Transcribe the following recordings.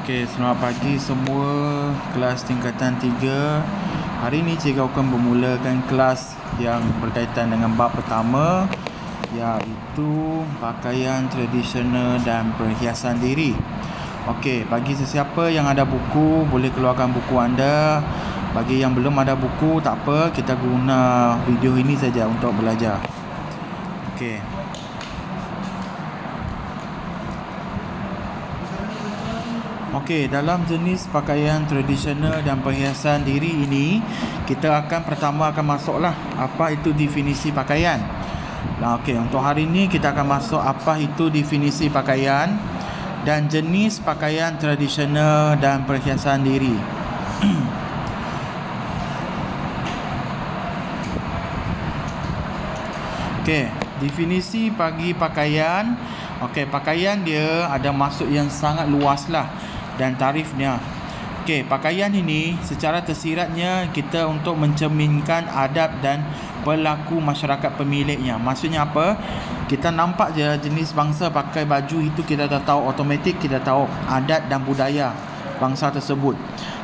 Okey, selamat pagi semua kelas tingkatan 3. Hari ini cikgu akan bermulakan kelas yang berkaitan dengan bab pertama, iaitu pakaian tradisional dan perhiasan diri. Okey, bagi sesiapa yang ada buku, boleh keluarkan buku anda. Bagi yang belum ada buku, tak apa, kita guna video ini saja untuk belajar. Okey. Okey, dalam jenis pakaian tradisional dan perhiasan diri ini, kita pertama akan masuklah apa itu definisi pakaian. Okey, untuk hari ini kita akan masuk apa itu definisi pakaian dan jenis pakaian tradisional dan perhiasan diri. Okey, definisi bagi pakaian. Okey, pakaian dia ada maksud yang sangat luas lah dan tarifnya. Okey, pakaian ini secara tersiratnya kita untuk mencerminkan adab dan perilaku masyarakat pemiliknya. Maksudnya apa? Kita nampak je jenis bangsa pakai baju itu, kita dah tahu automatik, kita tahu adat dan budaya bangsa tersebut.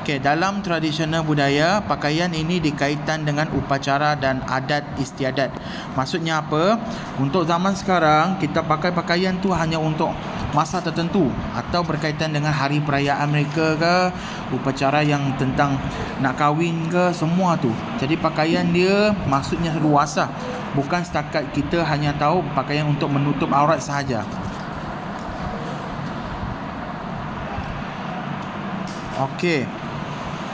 Okey, dalam tradisional budaya, pakaian ini dikaitkan dengan upacara dan adat istiadat. Maksudnya apa? Untuk zaman sekarang, kita pakai pakaian tu hanya untuk masa tertentu atau berkaitan dengan hari perayaan mereka ke, upacara yang tentang nak kahwin ke, semua tu. Jadi pakaian dia maksudnya luas lah. Bukan setakat kita hanya tahu pakaian untuk menutup aurat sahaja. Okey.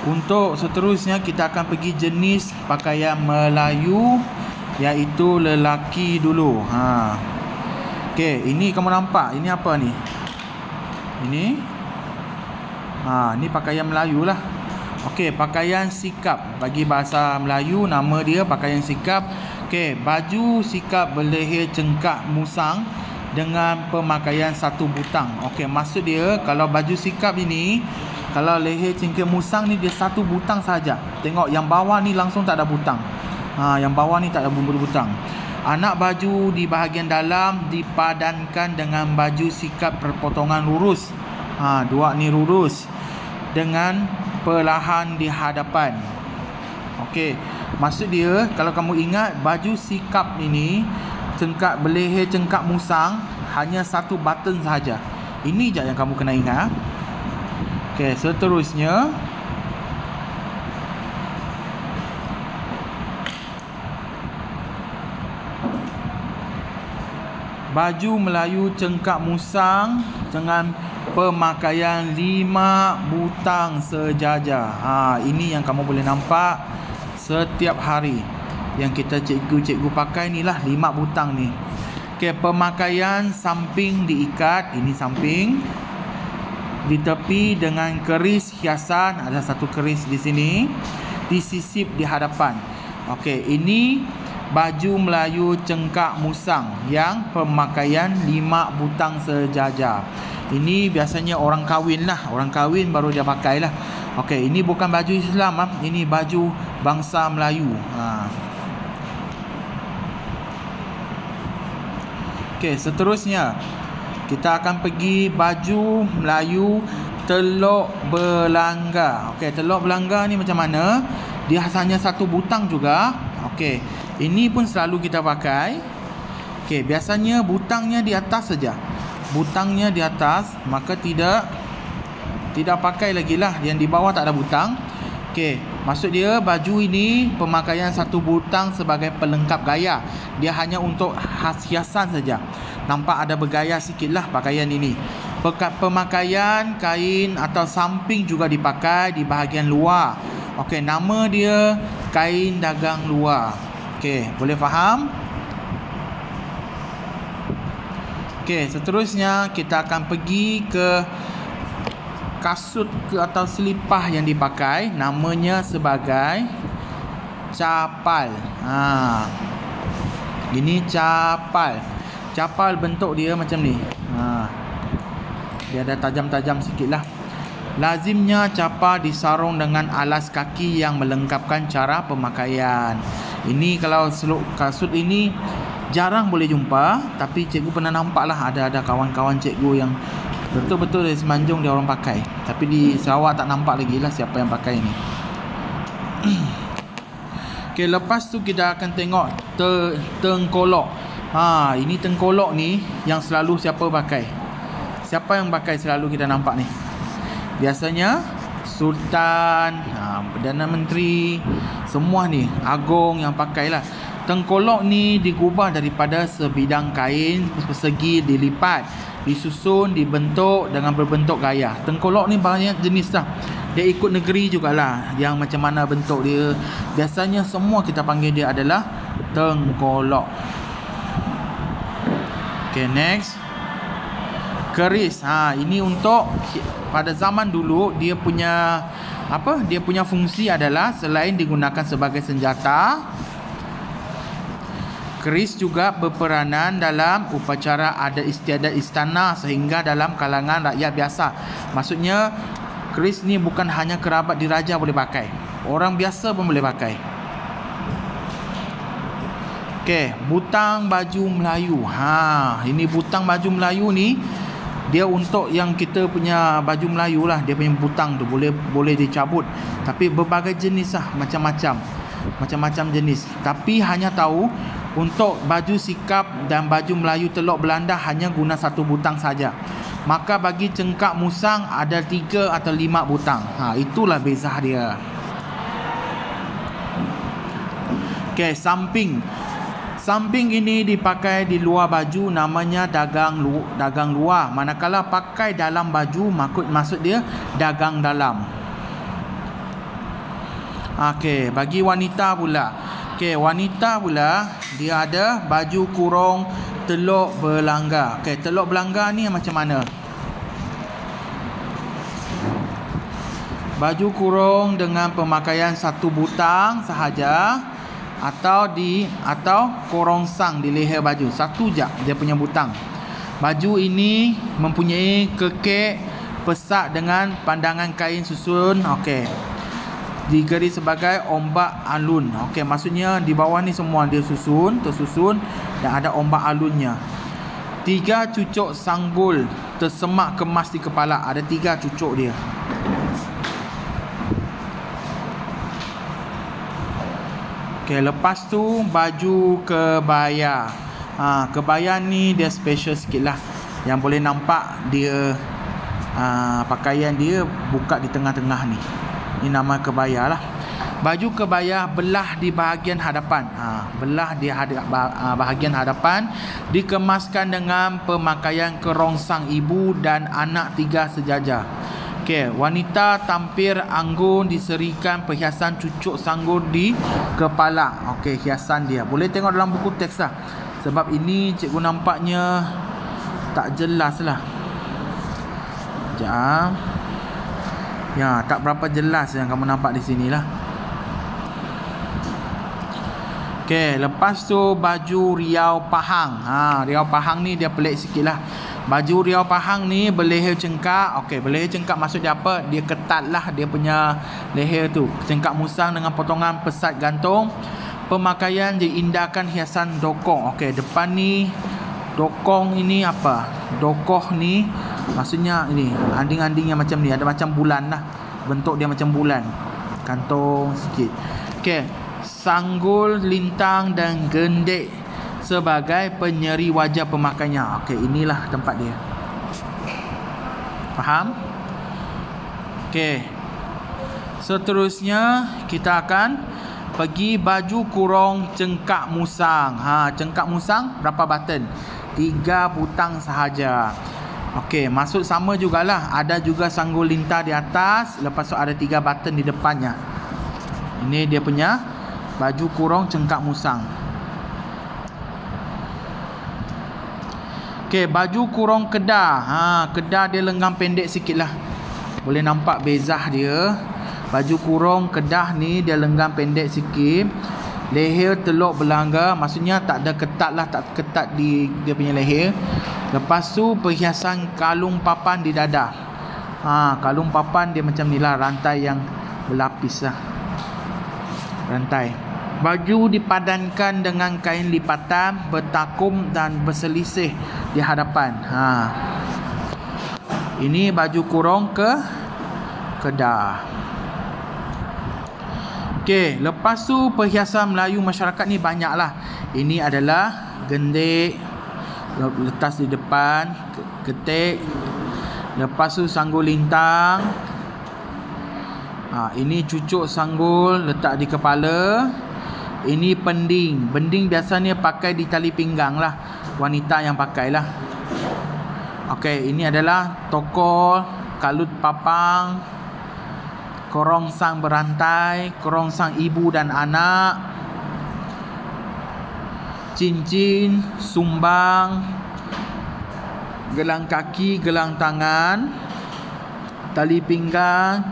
Untuk seterusnya kita akan pergi jenis pakaian Melayu, iaitu lelaki dulu. Okey, ini kamu nampak, ini apa ni? Ini pakaian Melayu lah. Okey, pakaian sikap. Bagi bahasa Melayu, nama dia pakaian sikap. Okey, baju sikap berleher cengkak musang dengan pemakaian satu butang. Okey, maksud dia kalau baju sikap ini, kalau leher cengkak musang ni dia satu butang saja. Tengok yang bawah ni langsung tak ada butang. Yang bawah ni tak ada butang. Anak baju di bahagian dalam dipadankan dengan baju sikap perpotongan lurus. Dua ni lurus dengan perlahan di hadapan. Okey, maksud dia kalau kamu ingat baju sikap ini cengkak berleher cengkak musang hanya satu button sahaja. Ini je yang kamu kena ingat. Okey, seterusnya baju Melayu cengkak musang dengan pemakaian 5 butang sejajar. Ini yang kamu boleh nampak setiap hari yang kita cikgu pakai ni lah, 5 butang ni. Okey, pemakaian samping diikat, ini samping. Di tepi dengan keris hiasan, ada satu keris di sini, disisip di hadapan. Okey, ini baju Melayu cengkak musang yang pemakaian 5 butang sejajar. Ini biasanya orang kahwin lah, orang kahwin baru dia pakai lah. Okey, ini bukan baju Islam, ini baju bangsa Melayu. Okey, seterusnya kita akan pergi baju Melayu teluk belangga. Okey, teluk belangga ni macam mana? Dia hanya satu butang juga. Okey, ini pun selalu kita pakai. Okey, biasanya butangnya di atas saja. Butangnya di atas, maka tidak pakai lagi lah. Yang di bawah tak ada butang. Okey, maksud dia baju ini pemakaian satu butang sebagai pelengkap gaya. Dia hanya untuk hiasan saja. Nampak ada bergaya sikit lah pakaian ini. Pemakaian kain atau samping juga dipakai di bahagian luar. Okey, nama dia kain dagang luar. Okey, boleh faham? Okey, seterusnya kita akan pergi ke kasut atau selipah yang dipakai, namanya sebagai capal. Ini capal. Capal bentuk dia macam ni. Dia ada tajam-tajam sikit lah. Lazimnya capal disarung dengan alas kaki yang melengkapkan cara pemakaian. Ini kalau kasut ini jarang boleh jumpa, tapi cikgu pernah nampak lah, ada kawan-kawan cikgu yang Betul-betul dari Semenanjung dia orang pakai. Tapi di Sarawak tak nampak lagi lah siapa yang pakai ni. Okay, lepas tu kita akan tengok tengkolok. Ini tengkolok ni yang selalu siapa pakai? Siapa yang pakai selalu kita nampak ni? Biasanya Sultan, Perdana Menteri, semua ni Agong yang pakai lah. Tengkolok ni digubah daripada sebidang kain persegi dilipat, disusun, dibentuk dengan berbentuk gaya. Tengkolok ni banyak jenis lah. Dia ikut negeri jugalah yang macam mana bentuk dia. Biasanya semua kita panggil dia adalah tengkolok. Okay, next. Keris. Ini untuk pada zaman dulu dia punya Dia punya fungsi adalah selain digunakan sebagai senjata, keris juga berperanan dalam upacara adat istiadat istana sehingga dalam kalangan rakyat biasa. Maksudnya keris ni bukan hanya kerabat diraja boleh pakai, orang biasa pun boleh pakai. Okey, butang baju Melayu. Ini butang baju Melayu ni dia untuk yang kita punya baju Melayu lah. Dia punya butang tu boleh dicabut. Tapi berbagai jenis lah, macam-macam jenis. Tapi hanya tahu untuk baju sikap dan baju Melayu Teluk Belanda hanya guna satu butang saja. Maka bagi cengkak musang ada 3 atau 5 butang. Itulah beza dia. Okey, samping. Samping ini dipakai di luar baju, namanya dagang luar. Manakala pakai dalam baju, maksud dia dagang dalam. Okey, bagi wanita pula. Okey, wanita pula dia ada baju kurung Teluk Belanga. Okey, Teluk Belanga ni macam mana? Baju kurung dengan pemakaian satu butang sahaja, atau korongsang di leher baju. Satu je dia punya butang. Baju ini mempunyai kekek pesak dengan pandangan kain susun. Okey, digaris sebagai ombak alun. Okey, maksudnya di bawah ni semua dia tersusun dan ada ombak alunnya. 3 cucuk sanggul tersemak kemas di kepala. Ada 3 cucuk dia. Okay, lepas tu baju kebaya. Kebaya ni dia special sikit lah. Yang boleh nampak dia pakaian dia buka di tengah-tengah ni. Ini nama kebaya lah. Baju kebaya belah di bahagian hadapan. Belah di bahagian hadapan, dikemaskan dengan pemakaian kerongsang ibu dan anak 3 sejajar. Okey, wanita tampil anggun diserikan perhiasan cucuk sanggul di kepala. Okey, hiasan dia. Boleh tengok dalam buku teks lah. Sebab ini cikgu nampaknya tak jelas lah. Sekejap. Ya, tak berapa jelas yang kamu nampak di sini lah. Okey, lepas tu baju Riau Pahang. Riau Pahang ni dia pelik sikit lah. Baju Riau Pahang ni berleher cengkak. Okey, berleher cengkak maksud dia apa? Dia ketat lah dia punya leher tu. Cengkak musang dengan potongan pesat gantung. Pemakaian diindahkan hiasan dokong. Okey, depan ni dokong ini apa? Dokoh ni maksudnya ini anding-anding yang macam ni. Ada macam bulan lah. Bentuk dia macam bulan. Kantung sikit. Okey, sanggul, lintang dan gendek sebagai penyeri wajah pemakainya. Okey, inilah tempat dia. Faham? Okey. Seterusnya kita akan pergi baju kurung cengkak musang. Cengkak musang berapa button? 3 butang sahaja. Okey, maksud sama jugalah. Ada juga sanggul lintah di atas, lepas tu ada 3 button di depannya. Ini dia punya baju kurung cengkak musang. Okey, baju kurung kedah. Kedah dia lengan pendek sikit lah. Boleh nampak bezah dia. Baju kurung kedah ni dia lengan pendek sikit. Leher Teluk Belanga. Maksudnya tak ada ketat lah. Tak ketat di dia punya leher. Lepas tu perhiasan kalung papan di dada. Kalung papan dia macam ni lah. Rantai yang berlapis lah. Rantai. Baju dipadankan dengan kain lipatan, bertakum dan berselisih di hadapan. Ini baju kurung Kedah. Okey, lepas tu perhiasan Melayu masyarakat ni banyaklah. Ini adalah gendik, letas di depan, ketik. Lepas tu sanggul lintang. Ini cucuk sanggul letak di kepala. Ini pending. Pending biasanya pakai di tali pinggang lah. Wanita yang pakai lah. Okey, ini adalah tokol, kalut papang, kerongsang berantai, kerongsang ibu dan anak, cincin, sumbang, gelang kaki, gelang tangan, tali pinggang,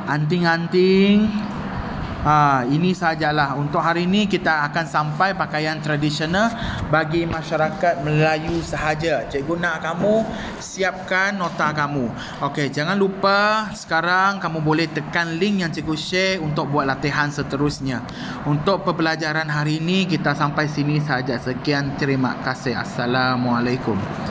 anting-anting. Ini sajalah. Untuk hari ini kita akan sampai pakaian tradisional bagi masyarakat Melayu sahaja. Cikgu nak kamu siapkan nota kamu. Okey, jangan lupa sekarang kamu boleh tekan link yang cikgu share untuk buat latihan seterusnya. Untuk pembelajaran hari ini kita sampai sini saja. Sekian, terima kasih. Assalamualaikum.